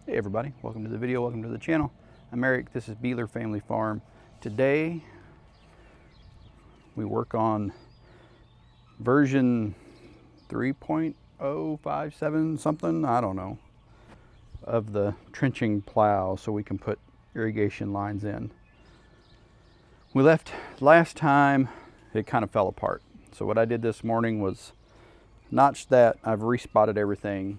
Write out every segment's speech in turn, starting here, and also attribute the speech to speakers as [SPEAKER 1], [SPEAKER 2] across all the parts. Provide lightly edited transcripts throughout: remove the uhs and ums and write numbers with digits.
[SPEAKER 1] Hey everybody, welcome to the video, welcome to the channel. I'm Eric, this is Beeler Family Farm. Today we work on version 3.057 something, I don't know, of the trenching plow so we can put irrigation lines in. We left last time, it kind of fell apart. So what I did this morning was notch that. I've respotted everything.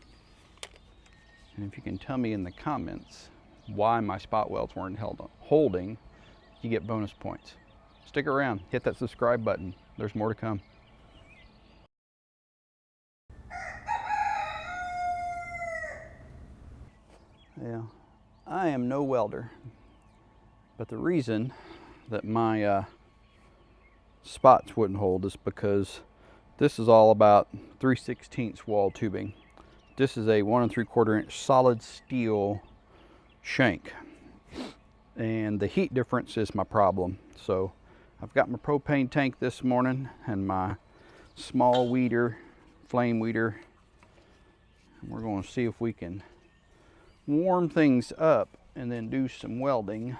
[SPEAKER 1] And if you can tell me in the comments why my spot welds weren't holding, you get bonus points. Stick around, hit that subscribe button. There's more to come. Yeah, I am no welder, but the reason that my spots wouldn't hold is because this is all about 3/16 wall tubing. This is a 1 3/4 inch solid steel shank, and the heat difference is my problem. So I've got my propane tank this morning and my small weeder, flame weeder, and we're going to see if we can warm things up and then do some welding.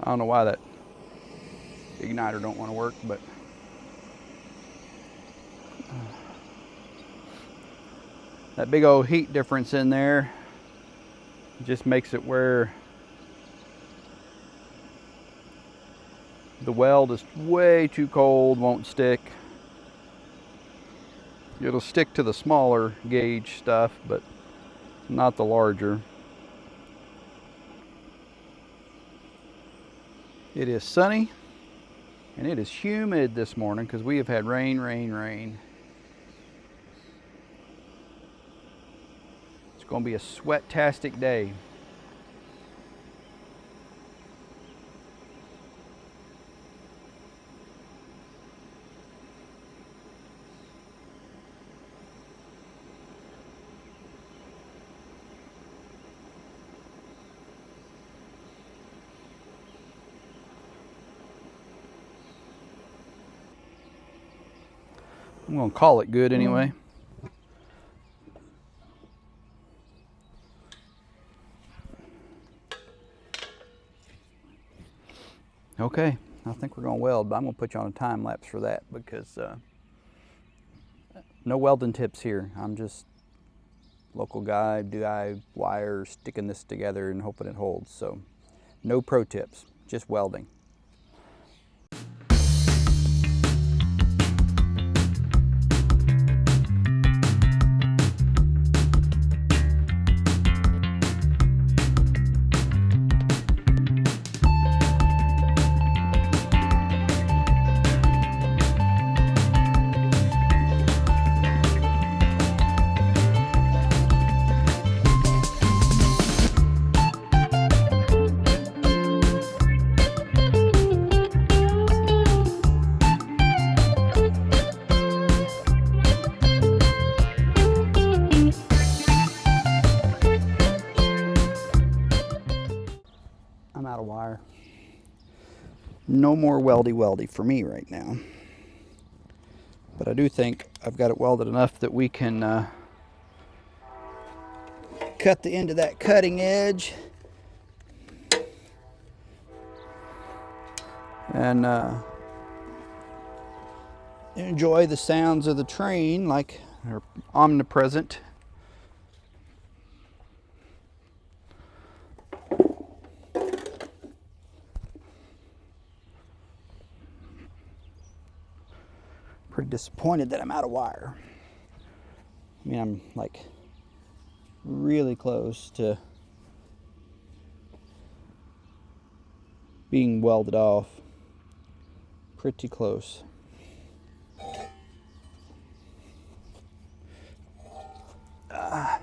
[SPEAKER 1] I don't know why that igniter don't want to work, but that big old heat difference in there just makes it where the weld is way too cold, won't stick. It'll stick to the smaller gauge stuff, but not the larger. It is sunny and it is humid this morning because we have had rain. It's going to be a sweat-tastic day. I'm going to call it good anyway. Okay, I think we're going to weld, but I'm going to put you on a time lapse for that because no welding tips here. I'm just local guy, wire, sticking this together and hoping it holds. So no pro tips, just welding. I'm out of wire. No more weldy for me right now. But I do think I've got it welded enough that we can cut the end of that cutting edge and enjoy the sounds of the train like they're omnipresent. Pretty disappointed that I'm out of wire. I mean, I'm like really close to being welded off. Pretty close. I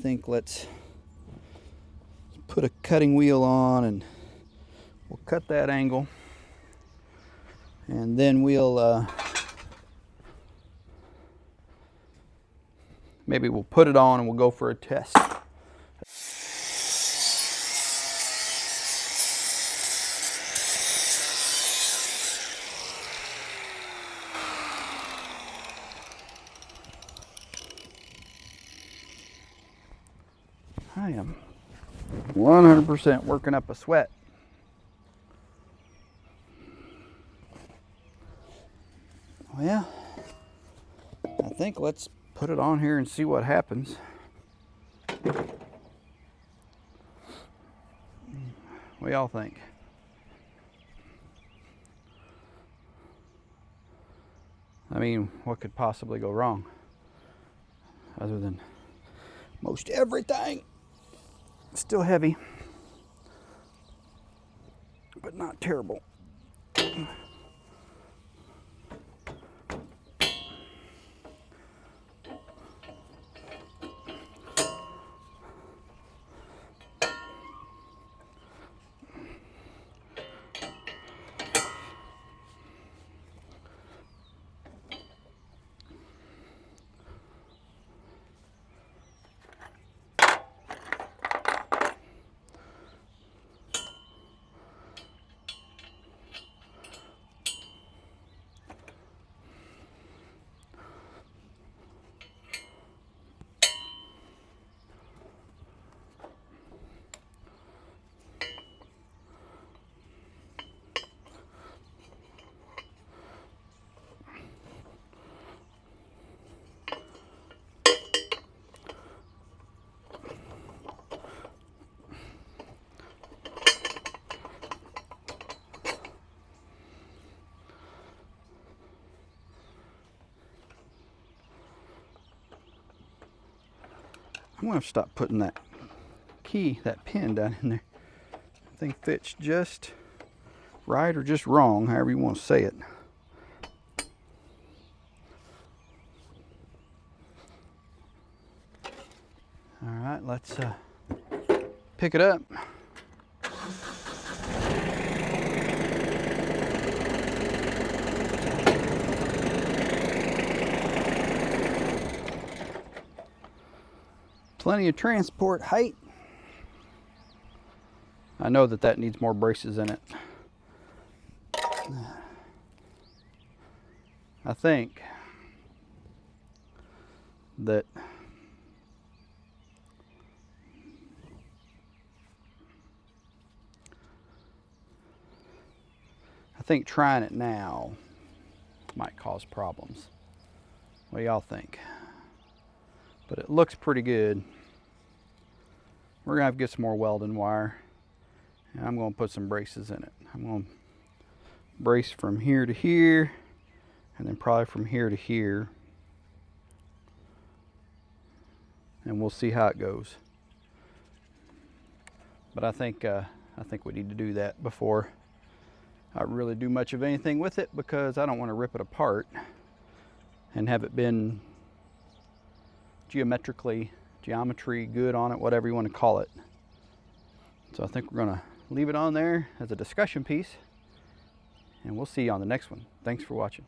[SPEAKER 1] think let's put a cutting wheel on and we'll cut that angle, and then we'll maybe we'll put it on and we'll go for a test. I am 100% working up a sweat. Well, I think let's put it on here and see what happens. What do y'all think? I mean, what could possibly go wrong? Other than most everything. It's still heavy, but not terrible. I'm gonna have to stop putting that that pin down in there. I think fits just right or just wrong, however you want to say it. All right, let's pick it up. Plenty of transport height. I know that needs more braces in it. I think that trying it now might cause problems. What do y'all think? But it looks pretty good. We're gonna have to get some more welding wire, and I'm gonna put some braces in it. I'm gonna brace from here to here, and then probably from here to here, and we'll see how it goes. But I think we need to do that before I really do much of anything with it, because I don't want to rip it apart and have it been geometry good on it, whatever you want to call it. So I think we're gonna leave it on there as a discussion piece, and we'll see you on the next one. Thanks for watching.